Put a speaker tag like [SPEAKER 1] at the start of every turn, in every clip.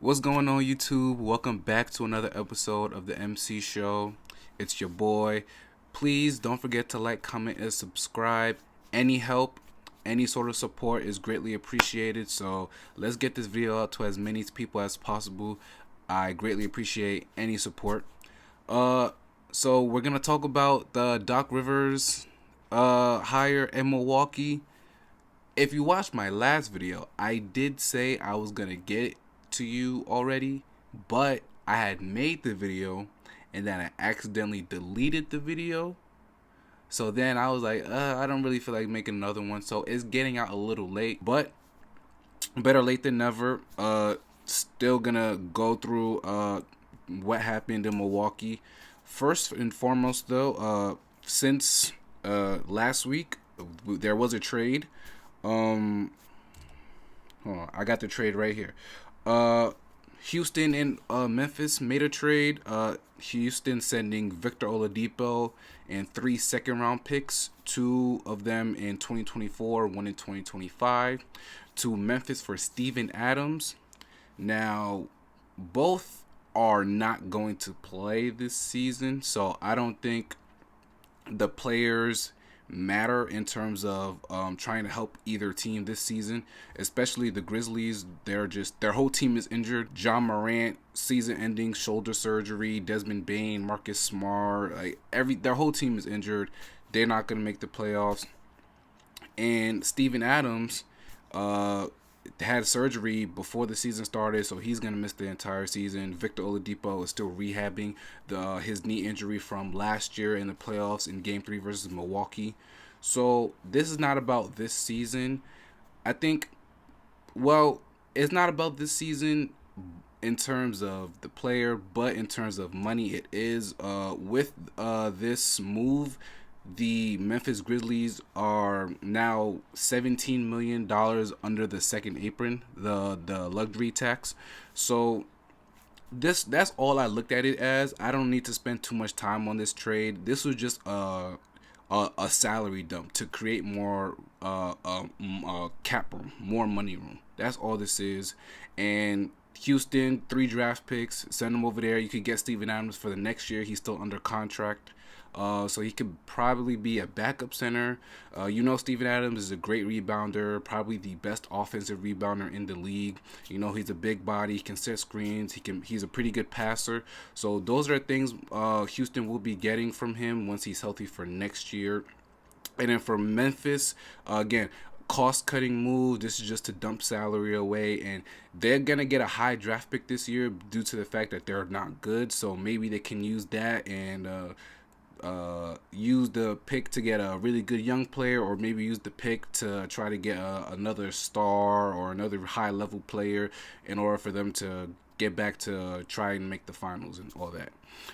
[SPEAKER 1] What's going on, YouTube? Welcome back to another episode of the MC Show. It's your boy. Please don't forget to like, comment, and subscribe. Any help, any sort of support is greatly appreciated. So let's get this video out to as many people as possible. I greatly appreciate any support. Uh, so we're gonna talk about the Doc Rivers hire in Milwaukee. If you watched my last video, I did say I was gonna get it to you already, but I had made the video and then I accidentally deleted the video. So then I was like, I don't really feel like making another one. So it's getting out a little late, but better late than never. Still gonna go through what happened in Milwaukee. First and foremost, though, since last week, there was a trade. Um, Hold on, I got the trade right here. Uh, Houston and Memphis made a trade. Houston sending Victor Oladipo and 3 second-round picks, two of them in 2024, one in 2025, to Memphis for Steven Adams. Now, both are not going to play this season, so I don't think the players matter in terms of trying to help either team this season, especially the Grizzlies. Their whole team is injured. John Morant, season-ending shoulder surgery. Desmond Bain, Marcus Smart, their whole team is injured. They're not gonna make the playoffs. And Steven Adams, had surgery before the season started, so he's gonna miss the entire season. Victor Oladipo is still rehabbing his knee injury from last year in the playoffs in Game 3 versus Milwaukee. So this is not about this season. I think, well, it's not about this season in terms of the player, but in terms of money, it is. With this move, the Memphis Grizzlies are now $17 million under the second apron, the luxury tax. So that's all I looked at it as. I don't need to spend too much time on this trade. This was just a salary dump to create more cap room, more money room. That's all this is. And Houston, 3 draft picks, send him over there. You could get Steven Adams for the next year. He's still under contract. So he could probably be a backup center. Steven Adams is a great rebounder, probably the best offensive rebounder in the league. He's a big body, he can set screens, he's a pretty good passer. So those are things Houston will be getting from him once he's healthy for next year. And then for Memphis, again, cost cutting move. This is just to dump salary away, and they're gonna get a high draft pick this year due to the fact that they're not good. So maybe they can use that and use the pick to get a really good young player, or maybe use the pick to try to get another star or another high level player in order for them to get back to try and make the finals and all that.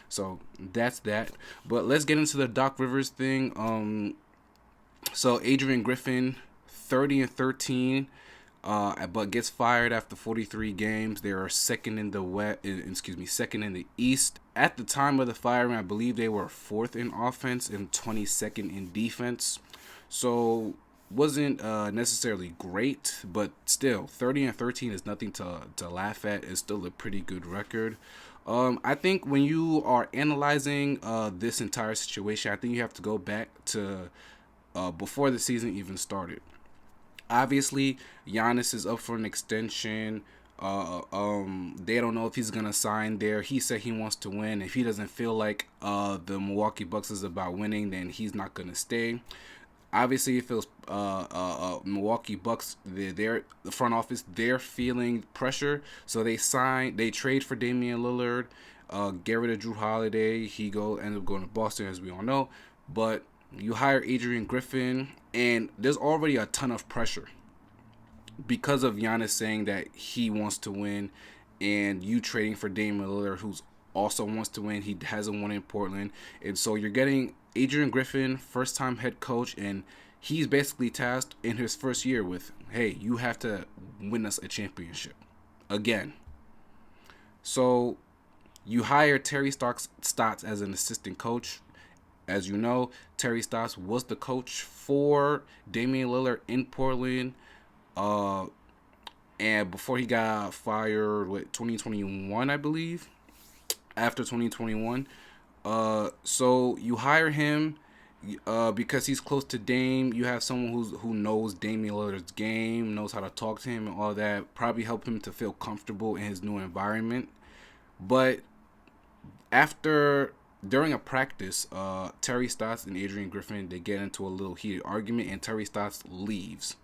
[SPEAKER 1] So that's that. But let's get into the Doc Rivers thing. So Adrian Griffin, 30-13, but gets fired after 43 games. They are second in the East. At the time of the firing, I believe they were fourth in offense and 22nd in defense. So wasn't necessarily great, but still, 30-13 is nothing to laugh at. It's still a pretty good record. I think when you are analyzing this entire situation, I think you have to go back to before the season even started. Obviously, Giannis is up for an extension. They don't know if he's gonna sign there. He said he wants to win. If he doesn't feel like the Milwaukee Bucks is about winning, then he's not gonna stay. Obviously, it feels Milwaukee Bucks, the front office, they're feeling pressure, so they trade for Damian Lillard, get rid of Drew Holiday. Ends up going to Boston, as we all know, but you hire Adrian Griffin, and there's already a ton of pressure because of Giannis saying that he wants to win, and you trading for Damian Lillard, who's also wants to win. He hasn't won in Portland, and so you're getting Adrian Griffin, first-time head coach, and he's basically tasked in his first year with, hey, you have to win us a championship again. So you hire Terry Stotts as an assistant coach. As you know, Terry Stotts was the coach for Damian Lillard in Portland. and before he got fired with 2021, I believe. After 2021, so you hire him because he's close to Dame. You have someone who knows Damian Lillard's game, knows how to talk to him and all that. Probably help him to feel comfortable in his new environment. But after during a practice, Terry Stotts and Adrian Griffin, they get into a little heated argument, and Terry Stotts leaves.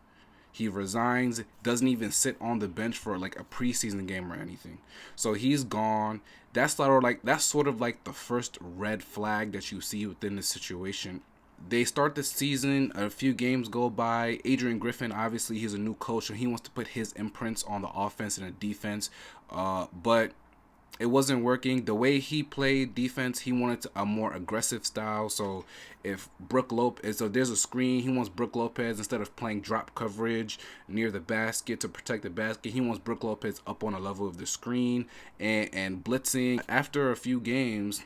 [SPEAKER 1] He resigns, doesn't even sit on the bench for like a preseason game or anything. So he's gone. That's sort of like the first red flag that you see within the situation. They start the season, a few games go by. Adrian Griffin, obviously, he's a new coach, and he wants to put his imprints on the offense and the defense. But it wasn't working. The way he played defense, he wanted a more aggressive style. So if Brook Lopez, so there's a screen, he wants Brook Lopez, instead of playing drop coverage near the basket to protect the basket, he wants Brook Lopez up on the level of the screen and blitzing. After a few games,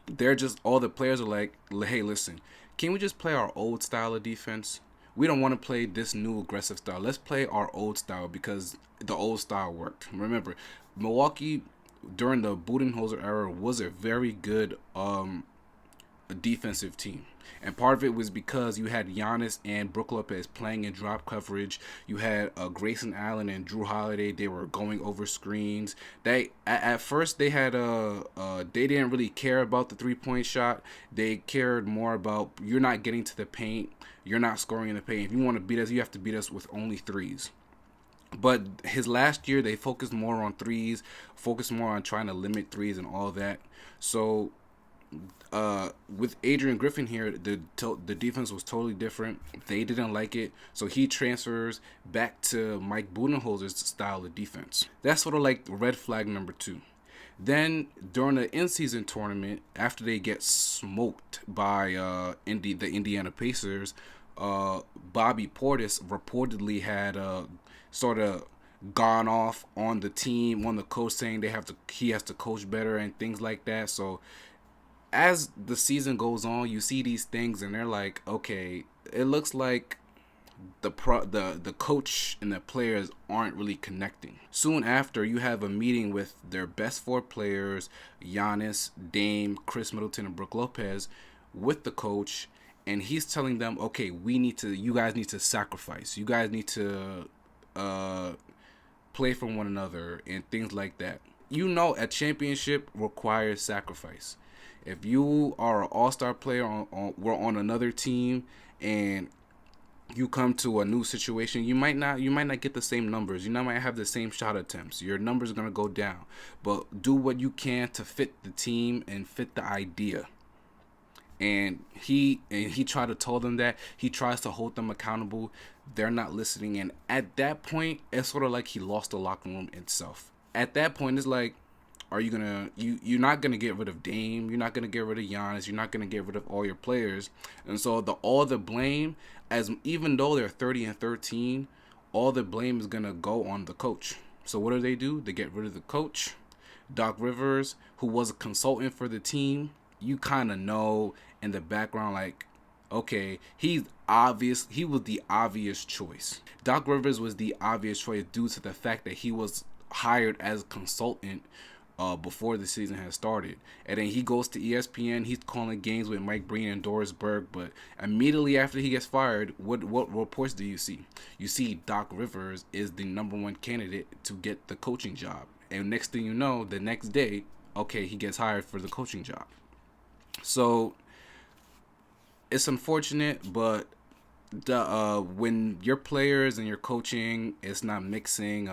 [SPEAKER 1] they're just, all the players are like, hey, listen, can we just play our old style of defense? We don't want to play this new aggressive style. Let's play our old style because the old style worked. Remember, Milwaukee during the Budenholzer era was a very good defensive team. And part of it was because you had Giannis and Brook Lopez playing in drop coverage. You had Grayson Allen and Drew Holiday. They were going over screens. They at first they had they didn't really care about the 3-point shot. They cared more about, you're not getting to the paint. You're not scoring in the paint. If you want to beat us, you have to beat us with only threes. But his last year, they focused more on threes, focused more on trying to limit threes and all that. So with Adrian Griffin here, the defense was totally different. They didn't like it, so he transfers back to Mike Budenholzer's style of defense. That's sort of like red flag number 2. Then during the in-season tournament, after they get smoked by the Indiana Pacers, Bobby Portis reportedly had sort of gone off on the team, on the coach, saying he has to coach better and things like that. So as the season goes on, you see these things and they're like, okay, it looks like the coach and the players aren't really connecting. Soon after, you have a meeting with their best 4 players, Giannis, Dame, Chris Middleton, and Brook Lopez, with the coach, and he's telling them, okay, you guys need to sacrifice. You guys need to play for one another and things like that. A championship requires sacrifice. If you are an all-star player we're on another team and you come to a new situation, you might not get the same numbers. You might have the same shot attempts. Your numbers are gonna go down. But do what you can to fit the team and fit the idea. And he tried to tell them that. He tries to hold them accountable. They're not listening. And at that point, it's sort of like he lost the locker room itself. At that point, it's like, are you gonna you're not gonna get rid of Dame, you're not gonna get rid of Giannis, you're not gonna get rid of all your players. And so all the blame, as even though they're 30-13, all the blame is gonna go on the coach. So what do? They get rid of the coach. Doc Rivers, who was a consultant for the team, you kind of know in the background, like, okay, he was the obvious choice. Doc Rivers was the obvious choice due to the fact that he was hired as a consultant before the season has started. And then he goes to ESPN, he's calling games with Mike Breen and Doris Burke, but immediately after he gets fired, what reports do you see? You see Doc Rivers is the number 1 candidate to get the coaching job. And next thing you know, the next day, okay, he gets hired for the coaching job. So it's unfortunate, but when your players and your coaching is not mixing,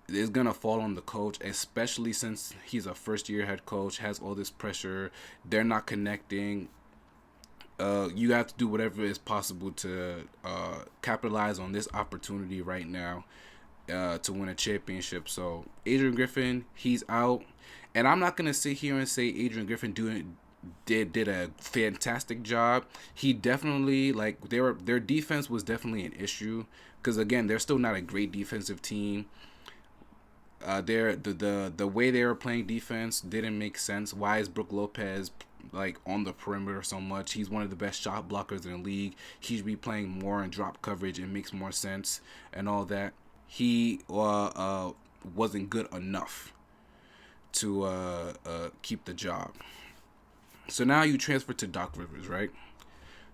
[SPEAKER 1] it's gonna fall on the coach, especially since he's a first-year head coach, has all this pressure. They're not connecting. You have to do whatever is possible to capitalize on this opportunity right now to win a championship. So Adrian Griffin, he's out, and I'm not gonna sit here and say Adrian Griffin did a fantastic job. He definitely, like, their defense was definitely an issue because, again, they're still not a great defensive team. The way they were playing defense didn't make sense. Why is Brook Lopez like on the perimeter so much? He's one of the best shot blockers in the league. He should be playing more in drop coverage. It makes more sense and all that. he wasn't good enough to keep the job. So now you transfer to Doc Rivers, right?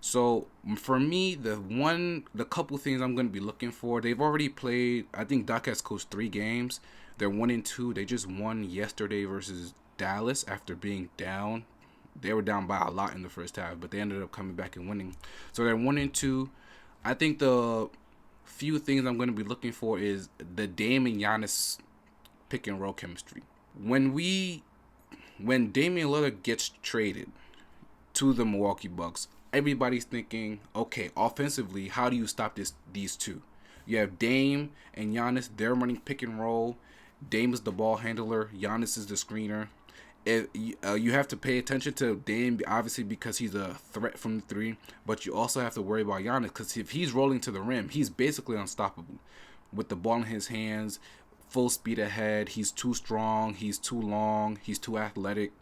[SPEAKER 1] So for me, the couple things I'm going to be looking for, they've already played. I think Doc has coached 3 games. They're 1-2. They just won yesterday versus Dallas after being down. They were down by a lot in the first half, but they ended up coming back and winning. So they're 1-2. I think the few things I'm going to be looking for is the Dame and Giannis pick and roll chemistry. When Damian Lillard gets traded to the Milwaukee Bucks, everybody's thinking, okay, offensively, how do you stop these two? You have Dame and Giannis. They're running pick and roll. Dame is the ball handler. Giannis is the screener. You have to pay attention to Dame, obviously, because he's a threat from the three. But you also have to worry about Giannis, because if he's rolling to the rim, he's basically unstoppable. With the ball in his hands, full speed ahead. He's too strong. He's too long. He's too athletic.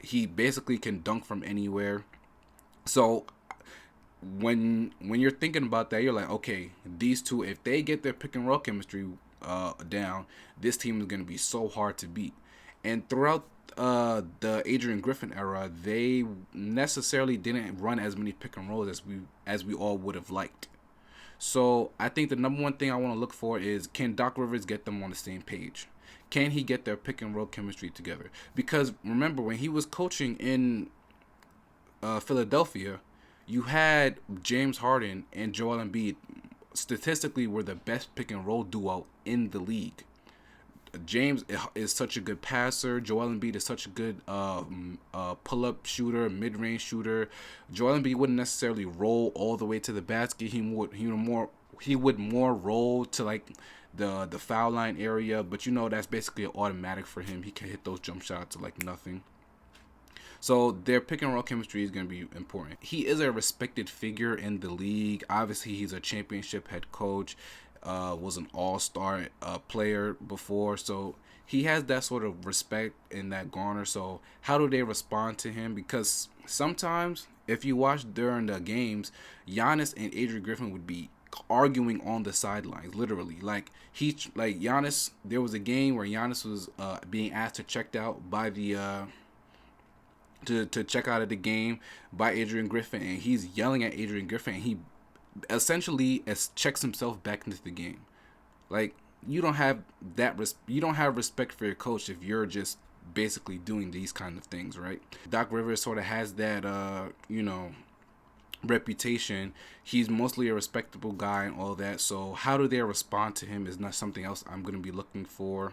[SPEAKER 1] He basically can dunk from anywhere. So when you're thinking about that, you're like, okay, these two, if they get their pick and roll chemistry down, this team is going to be so hard to beat. And throughout the Adrian Griffin era, they necessarily didn't run as many pick and rolls as we all would have liked. So I think the number one thing I want to look for is, can Doc Rivers get them on the same page? Can he get their pick and roll chemistry together? Because remember, when he was coaching in Philadelphia, you had James Harden and Joel Embiid statistically were the best pick and roll duo in the league. James is such a good passer. Joel Embiid is such a good pull-up shooter, mid-range shooter. Joel Embiid wouldn't necessarily roll all the way to the basket. He would more roll to like the foul line area, but that's basically an automatic for him. He can hit those jump shots like nothing. So their pick and roll chemistry is going to be important. He is a respected figure in the league. Obviously, he's a championship head coach. Was an all-star player before, so he has that sort of respect in that garner. So how do they respond to him? Because sometimes, if you watch during the games, Giannis and Adrian Griffin would be arguing on the sidelines, literally. Like Giannis, there was a game where Giannis was being asked to check out by the to check out of the game by Adrian Griffin, and he's yelling at Adrian Griffin, and he essentially checks himself back into the game. Like, you don't have respect for your coach if you're just basically doing these kind of things, right? Doc Rivers sort of has that reputation. He's mostly a respectable guy and all that. So how do they respond to him is not something else I'm going to be looking for.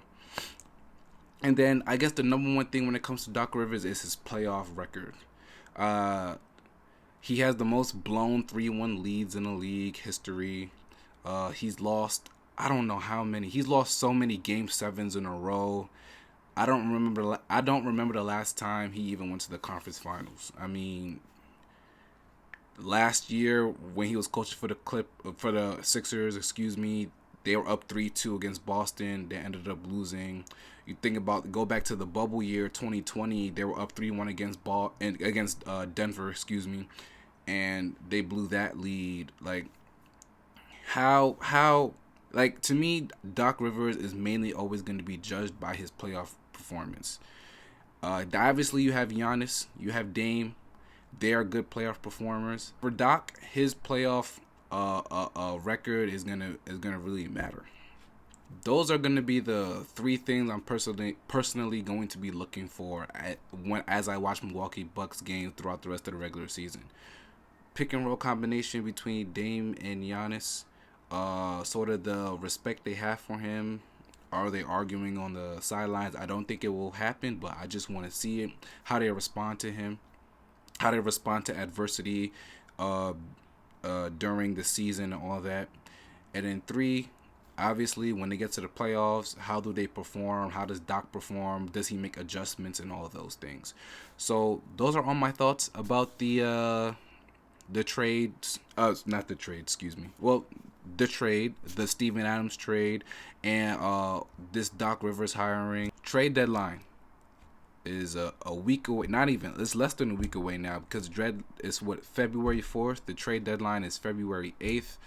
[SPEAKER 1] And then I guess the number one thing when it comes to Doc Rivers is his playoff record. He has the most blown 3-1 leads in the league history. He's lost, I don't know how many. He's lost so many Game 7s in a row. I don't remember the last time he even went to the conference finals. I mean, last year when he was coaching for the Sixers, they were up 3-2 against Boston. They ended up losing. You go back to the bubble year 2020, they were up 3-1 against Denver, and they blew that lead. Like, to me, Doc Rivers is mainly always going to be judged by his playoff performance. Obviously, you have Giannis, you have Dame. They are good playoff performers. For Doc, his playoff record is gonna really matter. Those are going to be the 3 things I'm personally going to be looking for as I watch Milwaukee Bucks games throughout the rest of the regular season. Pick and roll combination between Dame and Giannis, sort of the respect they have for him. Are they arguing on the sidelines? I don't think it will happen, but I just want to see it. How they respond to him, how they respond to adversity during the season and all that. And then 3, obviously, when they get to the playoffs, how do they perform? How does Doc perform? Does he make adjustments and all of those things? So those are all my thoughts about the trades. Not the trade, excuse me. Well, the trade, the Steven Adams trade, and this Doc Rivers hiring. Trade deadline is a week away. Not even. It's less than a week away now, because February 4th. The trade deadline is February 8th.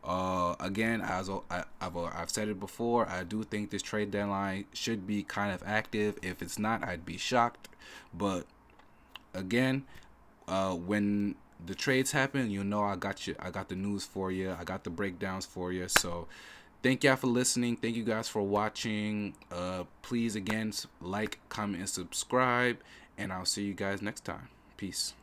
[SPEAKER 1] Again, I've said it before. I do think this trade deadline should be kind of active. If it's not, I'd be shocked. But again, when the trades happen, you know I got you. I got the news for you. I got the breakdowns for you. So thank y'all for listening. Thank you guys for watching. Please again like, comment, and subscribe. And I'll see you guys next time. Peace.